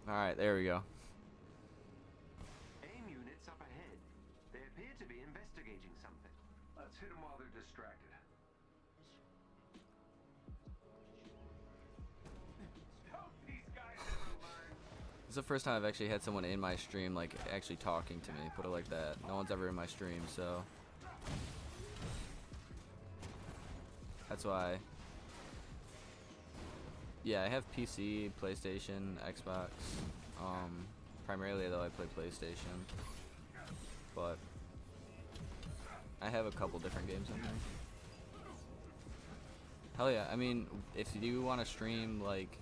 Alright, there we go. AIM units up ahead. They appear to be investigating something. Let's hit them while they're distracted. Don't these guys ever learn? This is the first time I've actually had someone in my stream, like, actually talking to me. Put it like that. No one's ever in my stream, so... That's why... Yeah, I have PC, PlayStation, Xbox. Primarily, though, I play PlayStation. But... I have a couple different games on here. Hell yeah, I mean, if you want to stream, like...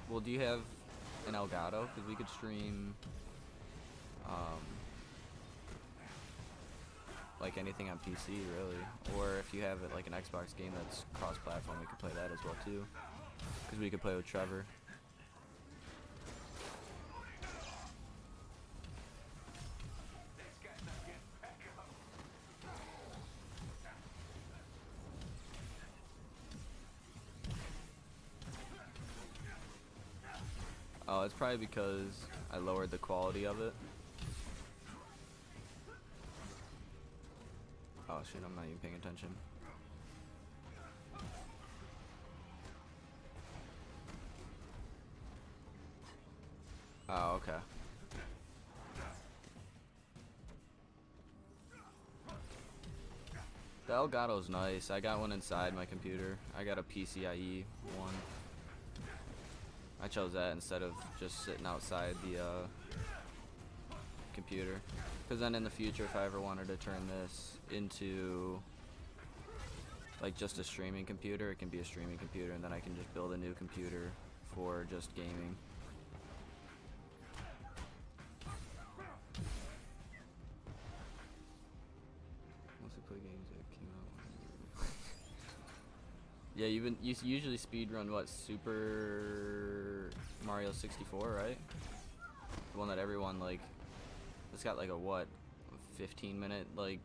well, do you have an Elgato? Because we could stream... like anything on PC, really. Or if you have it, like an Xbox game that's cross-platform, we could play that as well, too. Because we could play with Trevor. Oh, it's probably because I lowered the quality of it. Oh shit, I'm not even paying attention. Oh, okay. The Elgato's nice. I got one inside my computer. I got a PCIe one. I chose that instead of just sitting outside the computer. Because then in the future, if I ever wanted to turn this into like just a streaming computer, it can be a streaming computer, and then I can just build a new computer for just gaming. Mostly play games that came out. Yeah, you usually speedrun what, Super Mario 64, right? The one that everyone like. It's got like a what, 15-minute like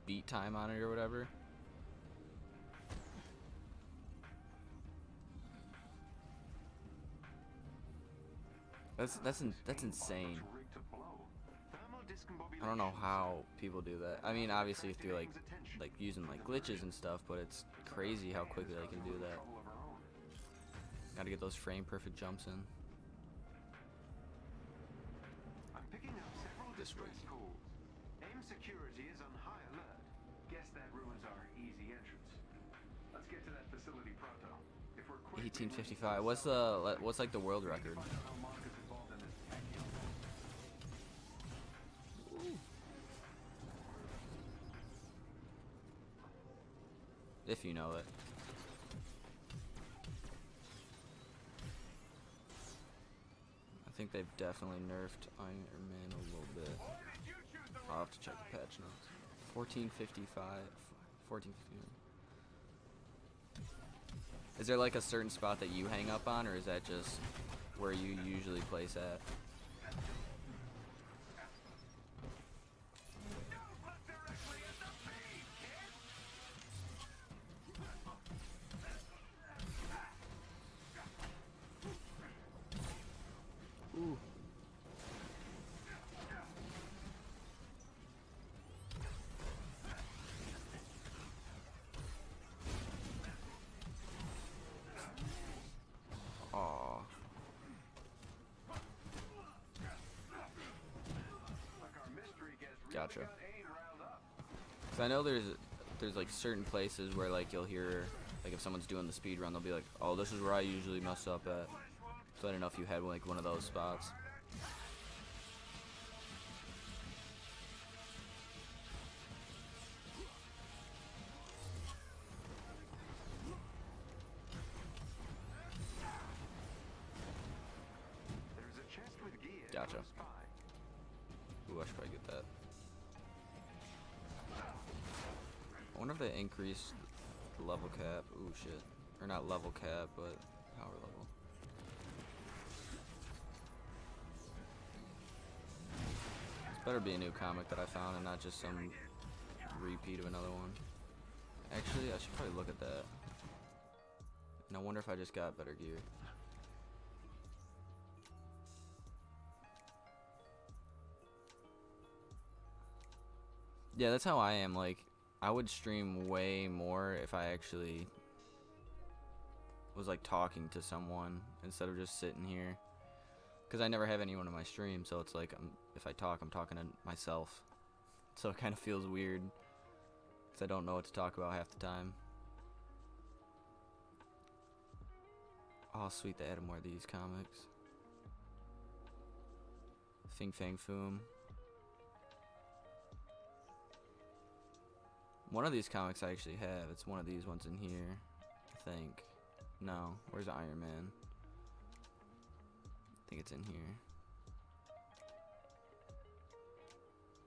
beat time on it or whatever. That's insane. I don't know how people do that. I mean, obviously through like using like glitches and stuff, but it's crazy how quickly they can do that. Gotta get those frame perfect jumps in. I'm picking up several This way. distress calls. AIM security is on high alert. Guess that ruins our easy entrance. Let's get to that facility pronto. If we're quick, 1855. What's like the world record? If you know it. I think they've definitely nerfed Iron Man a little bit. I'll have to check the patch notes. 1455. 1459. Is there like a certain spot that you hang up on, or is that just where you usually place at? Ooh. Aw. Gotcha. Cause I know there's like certain places where like you'll hear like if someone's doing the speed run, they'll be like, "Oh, this is where I usually mess up at." So I don't know if you had like one of those spots. Gotcha. Ooh, I should probably get that. I wonder if they increased the level cap. Ooh, shit. Or not level cap, but power level. This better be a new comic that I found and not just some repeat of another one. Actually, I should probably look at that. And I wonder if I just got better gear. Yeah, that's how I am. Like, I would stream way more if I actually was like talking to someone instead of just sitting here. Because I never have anyone in my stream, so it's like if I talk, I'm talking to myself. So it kind of feels weird. Because I don't know what to talk about half the time. Oh, sweet, they added more of these comics. Fing Fang Foom. One of these comics I actually have. It's one of these ones in here, I think. No, where's Iron Man? I think it's in here.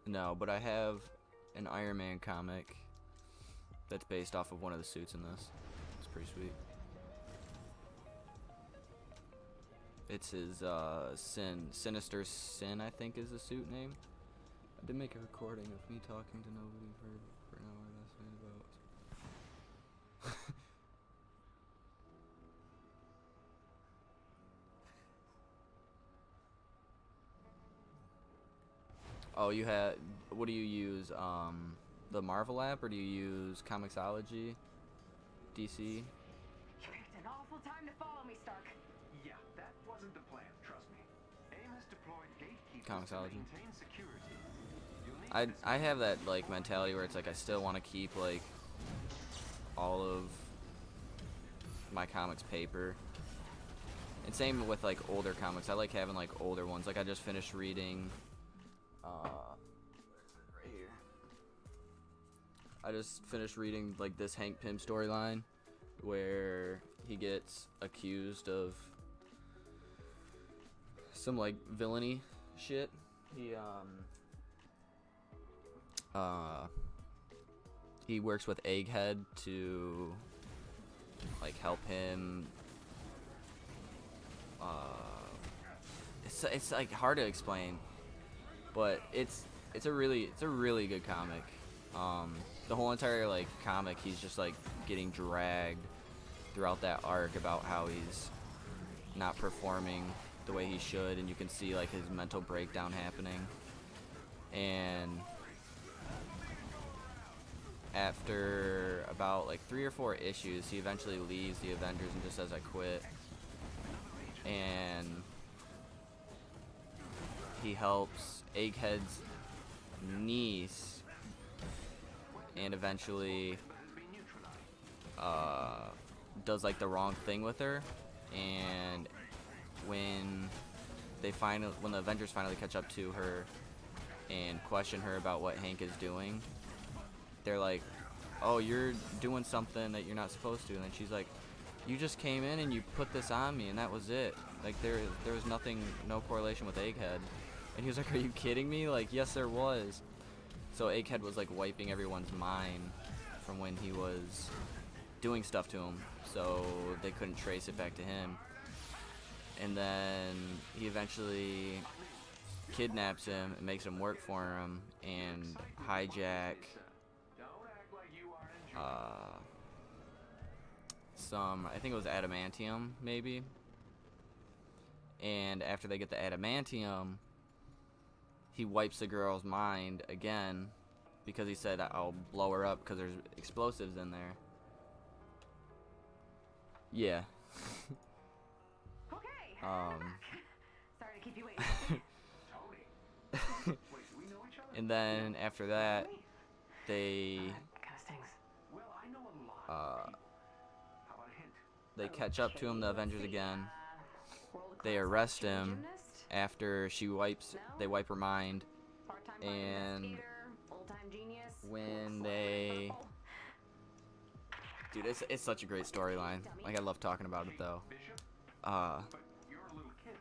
No, but I have an Iron Man comic that's based off of one of the suits in this. It's pretty sweet. It's his Sinister Sin, I think, is the suit name. I did make a recording of me talking to nobody for an hour last night about. Oh, you had. What do you use? The Marvel app, or do you use Comixology? DC? You picked an awful time to follow me, Stark. Yeah, that wasn't the plan, trust me. AIM has deployed gatekeepers to Comixology. maintain security. You'll need I have that like mentality where it's like I still want to keep like all of my comics paper. And same with like older comics. I like having like older ones. Like I just finished reading right here. I just finished reading like this Hank Pym storyline where he gets accused of some like villainy shit. He works with Egghead to like help him. It's like hard to explain, but it's a really good comic. The whole entire like comic, he's just like getting dragged throughout that arc about how he's not performing the way he should, and you can see like his mental breakdown happening. And after about like 3 or 4 issues, he eventually leaves the Avengers and just says, "I quit." And he helps Egghead's niece, and eventually does like the wrong thing with her. And when the Avengers finally catch up to her and question her about what Hank is doing, they're like, "Oh, you're doing something that you're not supposed to." And then she's like, "You just came in and you put this on me, and that was it. Like there was nothing, no correlation with Egghead." And he was like, "Are you kidding me?" Like, yes, there was. So Egghead was like wiping everyone's mind from when he was doing stuff to him, so they couldn't trace it back to him. And then he eventually kidnaps him and makes him work for him and hijack some, I think it was adamantium, maybe. And after they get the adamantium, he wipes the girl's mind again because he said, "I'll blow her up because there's explosives in there." Yeah. Okay. Sorry to keep you waiting. Tony. Wait, do we know each other? And then after that, they Kind of stings. Well, I know a lot of people. How about a hint? they catch up to him, the Avengers again. World-class They arrest him gymnast? after they wipe her mind. Part-time and investigator? Full-time genius? When they, dude, it's such a great storyline. Like, I love talking about it though. Bishop? Uh, But you're a little kid.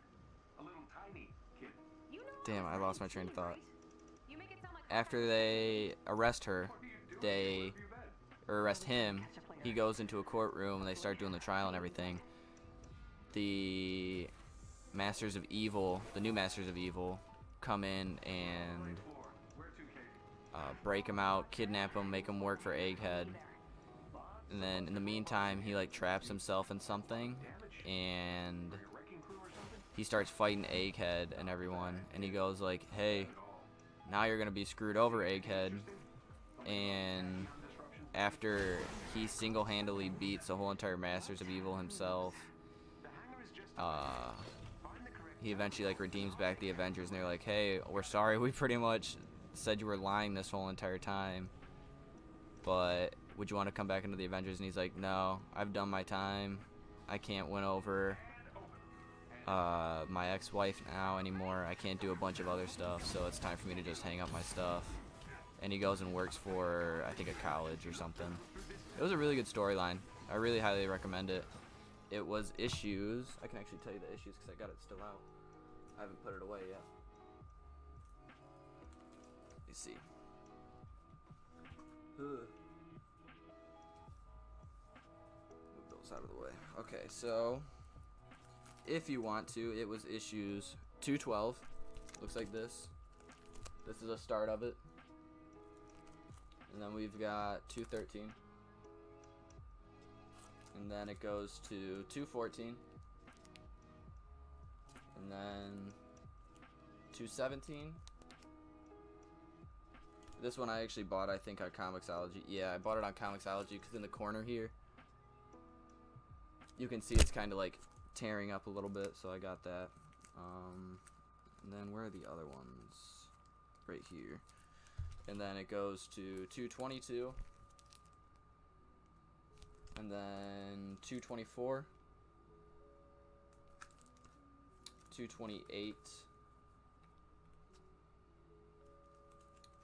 A little tiny kid. You know damn, I I'm lost my right, train of thought. right? You make it sound like After they arrest her, What are you doing? they You bet. or arrest him. He goes into a courtroom and they start doing the trial and everything. The Masters of Evil, the new Masters of Evil, come in and Where to, Katie? break him out, kidnap him, make him work for Egghead. And then in the meantime, he like traps himself in something, and Wrecking crew or something? he starts fighting Egghead and everyone. And he goes like, "Hey, now you're gonna be screwed over, Egghead." and after he single-handedly beats the whole entire Masters of Evil himself, he eventually like redeems back the Avengers, and they're like, hey, we're sorry, we pretty much said you were lying this whole entire time, but would you want to come back into the Avengers? And he's like, no, I've done my time. I can't win over my ex-wife now anymore. I can't do a bunch of other stuff, so it's time for me to just hang up my stuff. And he goes and works for, I think, a college or something. It was a really good storyline. I really highly recommend it. It was issues. I can actually tell you the issues because I got it still out. I haven't put it away yet. Let me see. Move those out of the way. Okay, so if you want to, it was issues 212. Looks like this. This is a start of it. And then we've got 213. And then it goes to 214. And then 217. This one I actually bought, I think, on Comixology. Yeah, I bought it on Comixology because in the corner here, you can see it's kind of like tearing up a little bit, so I got that. And then where are the other ones? Right here. And then it goes to 222. And then 224. 228.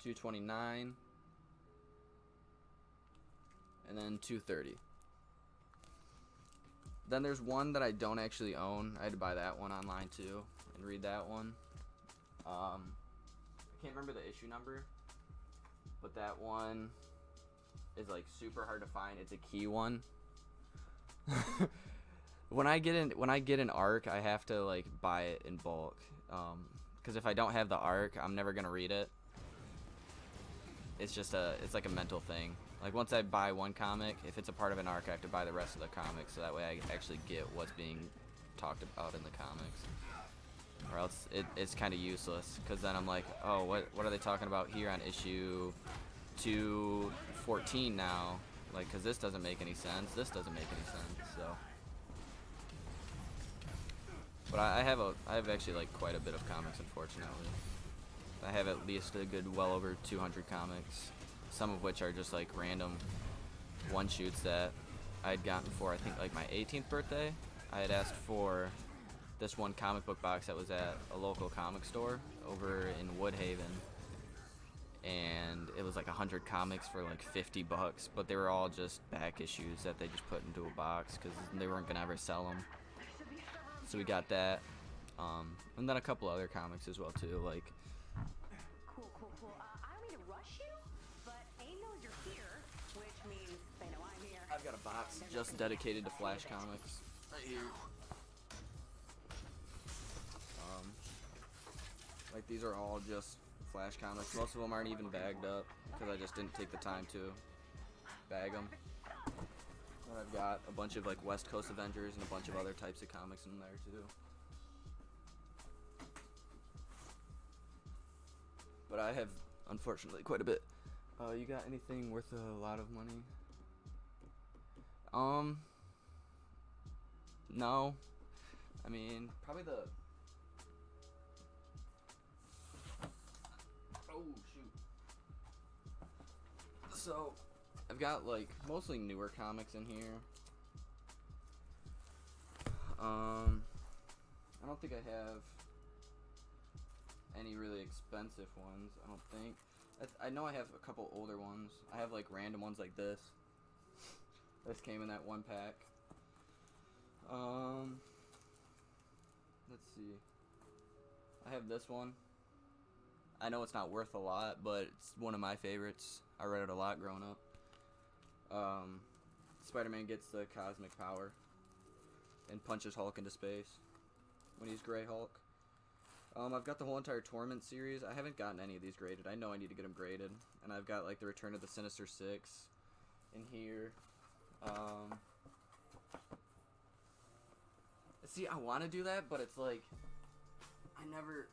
229. And then 230. Then there's one that I don't actually own. I had to buy that one online too and read that one. I can't remember the issue number, but that one is like super hard to find. It's a key one. When I get an arc, I have to like buy it in bulk. Because if I don't have the arc, I'm never gonna read it. It's like a mental thing. Like once I buy one comic, if it's a part of an arc, I have to buy the rest of the comic, so that way I actually get what's being talked about in the comics. Or else it's kind of useless, because then I'm like, oh, what are they talking about here on issue 214 now? Like, because this doesn't make any sense. This doesn't make any sense. So, but I have actually like quite a bit of comics, unfortunately. I have at least a good well over 200 comics. Some of which are just like random one-shoots that I had gotten for, I think, like my 18th birthday. I had asked for this one comic book box that was at a local comic store over in Woodhaven, and it was like 100 comics for like $50, but they were all just back issues that they just put into a box because they weren't gonna ever sell them. So we got that, and then a couple other comics as well too, like. Cool. I don't mean to rush you, but AIM knows you're here, which means they know I'm here. I've got a box just dedicated to Flash comics right here. Like these are all just Flash comics. Most of them aren't even bagged up because I just didn't take the time to bag them. And I've got a bunch of like West Coast Avengers and a bunch of other types of comics in there too. But I have, unfortunately, quite a bit. You got anything worth a lot of money? No. I mean, probably the... Oh, shoot. So, I've got, like, mostly newer comics in here. I don't think I have any really expensive ones, I don't think. I know I have a couple older ones. I have like random ones like this. This came in that one pack. Let's see. I have this one. I know it's not worth a lot, but it's one of my favorites. I read it a lot growing up. Spider-Man gets the cosmic power and punches Hulk into space when he's Grey Hulk. I've got the whole entire Torment series. I haven't gotten any of these graded. I know I need to get them graded. And I've got like the Return of the Sinister Six in here. See, I want to do that, but it's like I never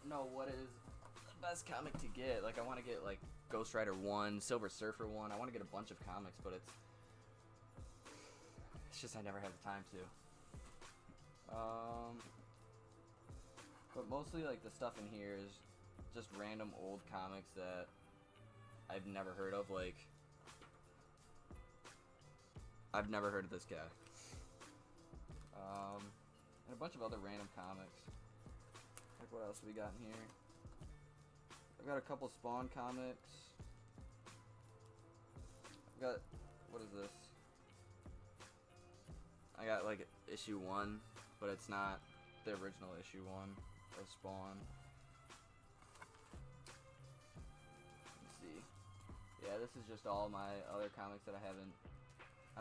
know what is best comic to get. Like, I want to get like Ghost Rider 1, Silver Surfer 1. I want to get a bunch of comics, but it's just I never have the time to. But mostly like the stuff in here is just random old comics that I've never heard of. Like, I've never heard of this guy. And a bunch of other random comics. Like, what else we got in here? I've got a couple Spawn comics. I've got, what is this? I got like issue 1, but it's not the original issue 1 of Spawn. Let's see. Yeah, this is just all my other comics that I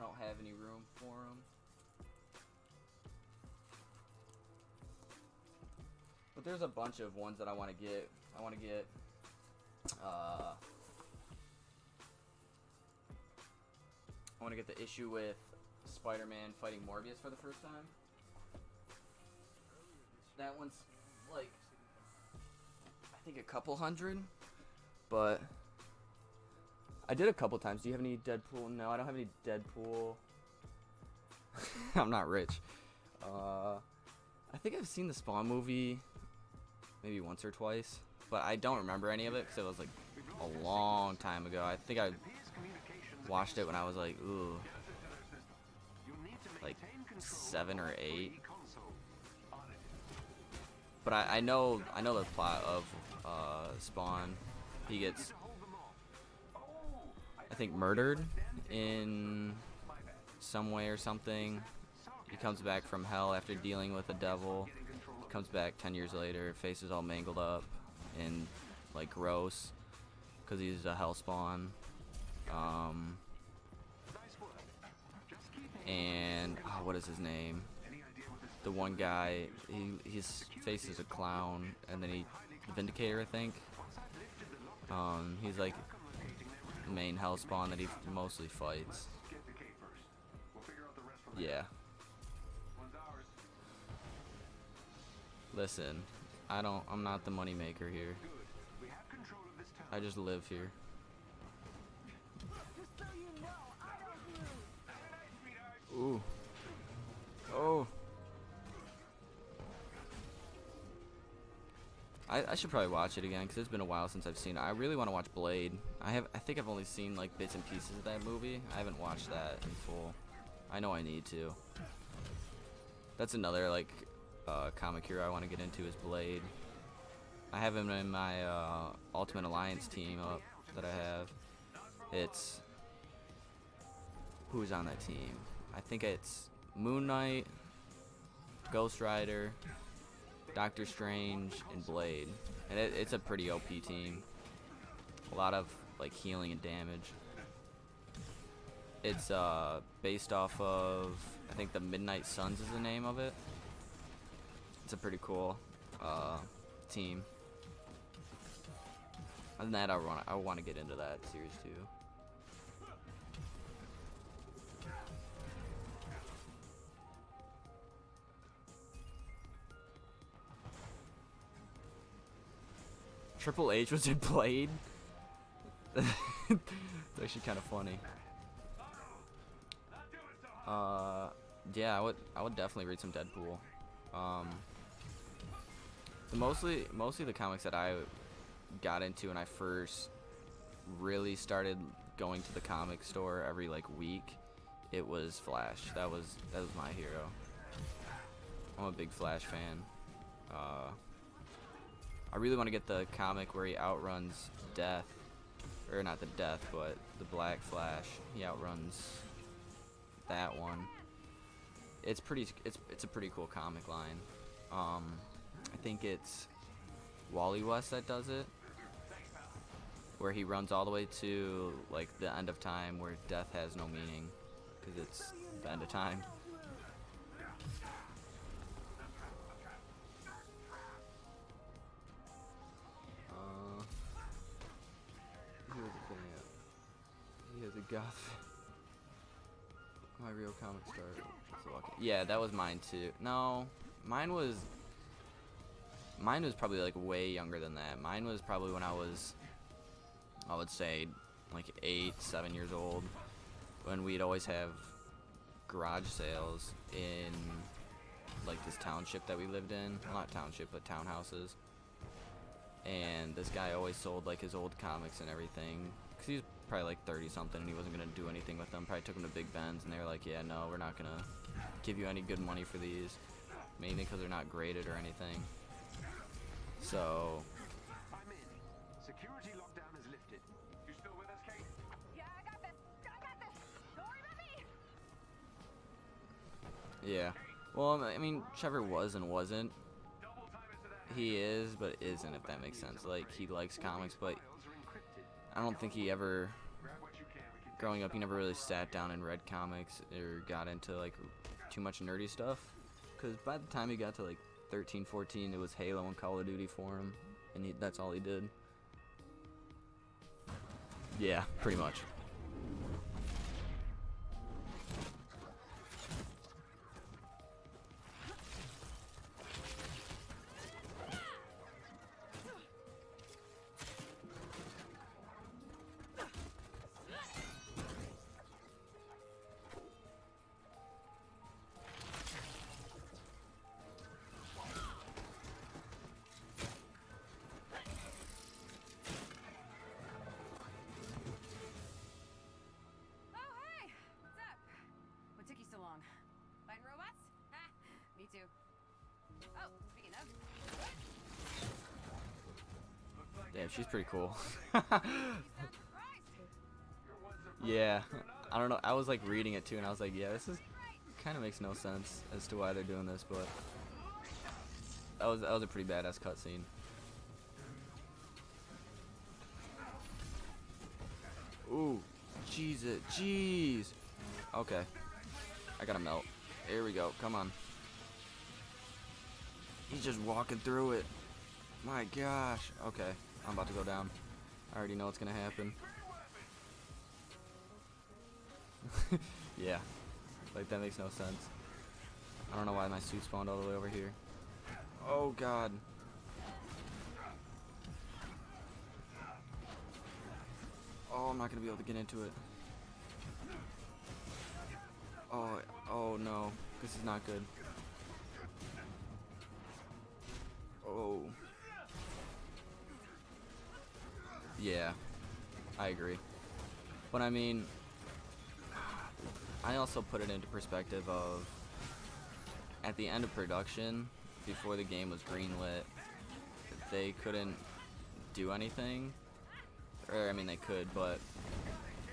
don't have any room for them. But there's a bunch of ones that I want to get. I want to get the issue with Spider-Man fighting Morbius for the first time. That one's like, I think a couple hundred, but I did a couple times. Do you have any Deadpool? No, I don't have any Deadpool. I'm not rich. I think I've seen the Spawn movie maybe once or twice, but I don't remember any of it because it was like a long time ago. I think I watched it when I was like, ooh, like 7 or 8. But I know the plot of Spawn. He gets, I think, murdered in some way or something. He comes back from hell after dealing with the devil. Comes back 10 years later, face is all mangled up and like gross because he's a hell spawn. And what is his name? The one guy, his face is a clown, and then the Vindicator, I think. He's like the main hell spawn that he mostly fights. Yeah. Listen, I'm not the money maker here. I just live here. Ooh. Oh. I should probably watch it again because it's been a while since I've seen it. I really want to watch Blade. I think I've only seen like bits and pieces of that movie. I haven't watched that in full. I know I need to. That's another like comic hero I want to get into is Blade. I have him in my Ultimate Alliance team up that I have. It's who's on that team? I think it's Moon Knight, Ghost Rider, Doctor Strange, and Blade. And it's a pretty OP team. A lot of like healing and damage. It's based off of, I think, the Midnight Suns is the name of it. It's a pretty cool team. Other than that, I want to get into that series too. Triple H was in Blade. It's actually kind of funny. Yeah, I would definitely read some Deadpool. Mostly the comics that I got into when I first really started going to the comic store every like week, it was Flash. That was my hero. I'm a big Flash fan. I really want to get the comic where he outruns Death, or not the Death, but the Black Flash. He outruns that one. It's a pretty cool comic line. I think it's Wally West that does it, where he runs all the way to like the end of time where death has no meaning because it's the end of time. He has a goth. My real comic start. Yeah, that was mine too. No, mine was Mine was probably like way younger than that. Mine was probably when I was, I would say, like 8, 7 years old, when we'd always have garage sales in like this township that we lived in. Well, not township, but townhouses. And this guy always sold like his old comics and everything, because he's probably like 30 something and he wasn't gonna do anything with them. Probably took them to Big Ben's and they were like, yeah, no, we're not gonna give you any good money for these, mainly because they're not graded or anything. So I'm in. Security lockdown is lifted. You still with us, Kate? Yeah, I got this. I got this. Don't worry about me. yeah, well, I mean, Trevor was and wasn't. Double time it to that. He is, but isn't, if that makes sense. Like, he likes comics, but Files are encrypted. I don't think he ever, Grab what you can. We can growing up, he never really sat down and read comics or got into like too much nerdy stuff. Because by the time he got to like 13, 14, it was Halo and Call of Duty for him, and that's all he did. Yeah, pretty much. Oh, hey. What's up? What took you so long? Fighting robots? Ha, me too. Oh, speaking of. Yeah, she's pretty cool. You sound surprised. Yeah, I don't know. I was like reading it too, and I was like, yeah, this is kind of makes no sense as to why they're doing this, but that was a pretty badass cutscene. Ooh, Jesus, jeez. Okay, I gotta melt. Here we go. Come on. He's just walking through it. My gosh. Okay, I'm about to go down. I already know what's gonna happen. Yeah, like that makes no sense. I don't know why my suit spawned all the way over here. Oh god. Oh, I'm not gonna be able to get into it. Oh no, this is not good. Oh. Yeah, I agree. But I mean, I also put it into perspective of at the end of production, before the game was greenlit, they couldn't do anything. Or, I mean, they could, but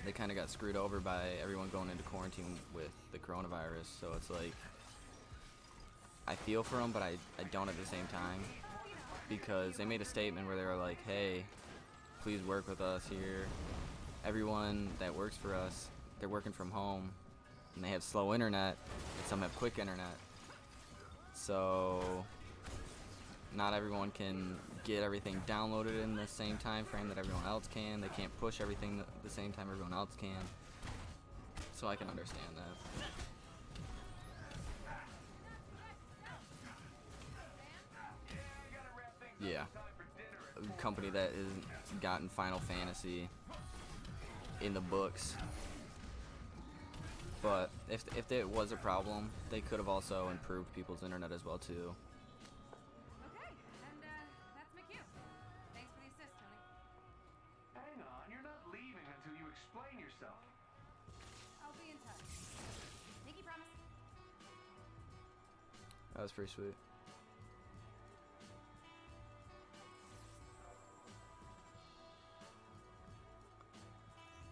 they kind of got screwed over by everyone going into quarantine with the coronavirus. So it's like, I feel for them, but I don't at the same time. Because they made a statement where they were like, hey, please work with us here. Everyone that works for us, they're working from home. And they have slow internet, and some have quick internet. So not everyone can get everything downloaded in the same time frame that everyone else can. They can't push everything the same time everyone else can. So I can understand that. Yeah. A company that has gotten Final Fantasy in the books. But if it was a problem, they could have also improved people's internet as well too. Okay, and that's McHugh. Thanks for the assist, Tony. Hang on, you're not leaving until you explain yourself. I'll be in touch. Nikki, promise. That was pretty sweet.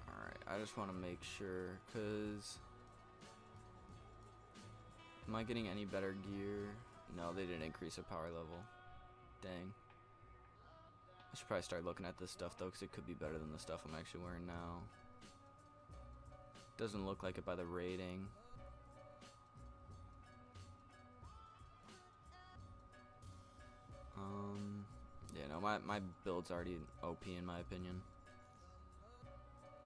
Alright, I just want to make sure, because am I getting any better gear? No, they didn't increase the power level. Dang. I should probably start looking at this stuff though, because it could be better than the stuff I'm actually wearing now. Doesn't look like it by the rating. Yeah, no, my build's already OP in my opinion.